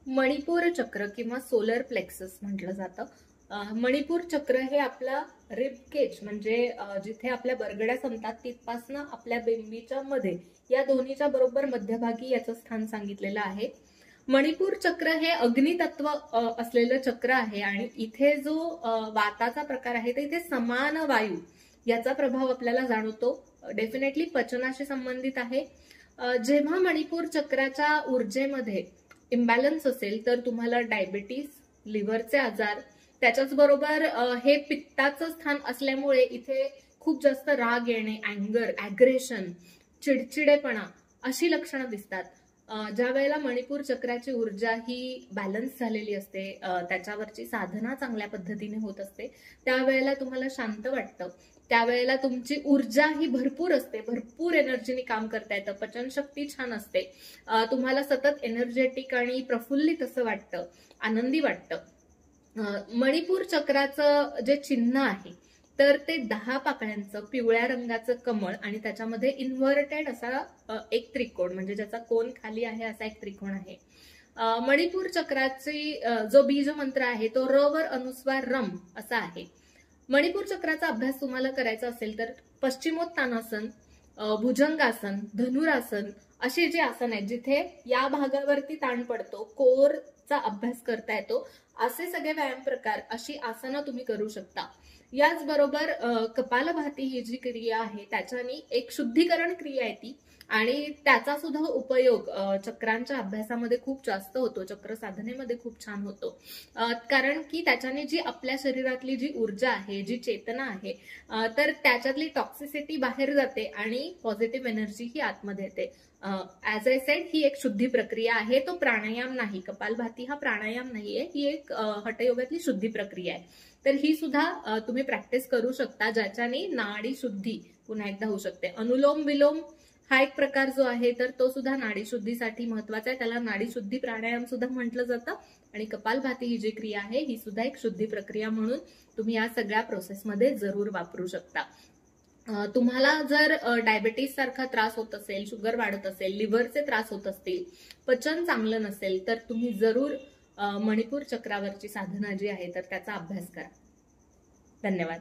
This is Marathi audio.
मणिपूर चक्र किंवा सोलर प्लेक्सस म्हटलं जातं. मणिपूर चक्र हे आपला रिब केज म्हणजे जिथे आपल्या बरगड्या संपतात तिथपासनं आपल्या बेंबीच्या मध्ये या दोन्हीच्या बरोबर मध्यभागी याचं स्थान सांगितलेलं आहे. मणिपूर चक्र हे अग्नितत्व असलेलं चक्र आहे आणि इथे जो वाताचा प्रकार आहे तर इथे समान वायू याचा प्रभाव आपल्याला जाणवतो. डेफिनेटली पचनाशी संबंधित आहे. जेव्हा मणिपूर चक्राच्या ऊर्जेमध्ये इम्बॅलन्स असेल तर तुम्हाला डायबिटीज, लिव्हरचे आजार, त्याच्याच बरोबर हे पित्ताचं स्थान असल्यामुळे इथे खूप जास्त राग येणे, अँगर, ॲग्रेशन, चिडचिडेपणा अशी लक्षणं दिसतात. ज्या वेळेला मणिपूर चक्राची ऊर्जा ही बॅलन्स झालेली असते, त्याच्यावरची साधना चांगल्या पद्धतीने होत असते, त्यावेळेला तुम्हाला शांत वाटतं, त्यावेळेला तुमची ऊर्जा ही भरपूर असते, भरपूर एनर्जीने काम करता येतं, पचनशक्ती छान असते, तुम्हाला सतत एनर्जेटिक आणि प्रफुल्लित असं वाटतं, आनंदी वाटतं. मणिपूर चक्राचं जे चिन्ह आहे तर ते 10 पाकळ्यांचं पिवळ्या रंगाचं कमळ आणि त्याच्यामध्ये इन्व्हर्टेड असा एक त्रिकोण म्हणजे ज्याचा कोन खाली आहे असा एक त्रिकोण आहे. मणिपूर चक्राची जो बीज मंत्र आहे तो र वर अनुस्वार रम असा आहे. मणिपूर चक्राचा अभ्यास तुम्हाला करायचा असेल तर पश्चिमोत्तानासन, भुजंगासन, धनुरासन अशी जी आसन आहेत जिथे या भागावरती ताण पडतो, कोरचा अभ्यास करता येतो, असे सगळे व्यायाम प्रकार, अशी आसनं तुम्ही करू शकता. याचबरोबर कपालभाती ही जी क्रिया आहे त्याच्यानी एक शुद्धीकरण क्रिया आहे ती आणि त्याचा सुद्धा उपयोग चक्रांच्या अभ्यासामध्ये खूप जास्त होतो, चक्र साधनेमध्ये खूप छान होतो. कारण की त्याच्याने जी आपल्या शरीरातली जी ऊर्जा आहे, जी चेतना आहे, तर त्याच्यातली टॉक्सिसिटी बाहेर जाते आणि पॉझिटिव्ह एनर्जी ही आतमध्ये येते. ऍज आय सेड, ही एक शुद्धी प्रक्रिया आहे, तो प्राणायाम नाही. कपालभाती हा प्राणायाम नाहीये, ही एक हठयोगातली शुद्धी प्रक्रिया आहे. तर ही सुद्धा तुम्ही प्रॅक्टिस करू शकता ज्याच्याने नाडी शुद्धी पुन्हा एकदा होऊ शकते. अनुलोम विलोम हा एक प्रकार जो आहे तर तो सुद्धा नाडी शुद्धीसाठी महत्वाचा आहे, त्याला नाडी शुद्धी प्राणायाम सुद्धा म्हटलं जातं. आणि कपालभाती ही जी क्रिया आहे ही सुद्धा एक शुद्धी प्रक्रिया म्हणून तुम्ही या सगळ्या प्रोसेसमध्ये जरूर वापरू शकता. तुम्हाला जर डायबिटीज सारखा त्रास होत असेल, शुगर वाढत असेल, लिव्हरचे त्रास होत असतील, पचन चांगलं नसेल तर तुम्ही जरूर मणिपूर चक्रावरची साधना जी आहे तर त्याचा अभ्यास करा. धन्यवाद.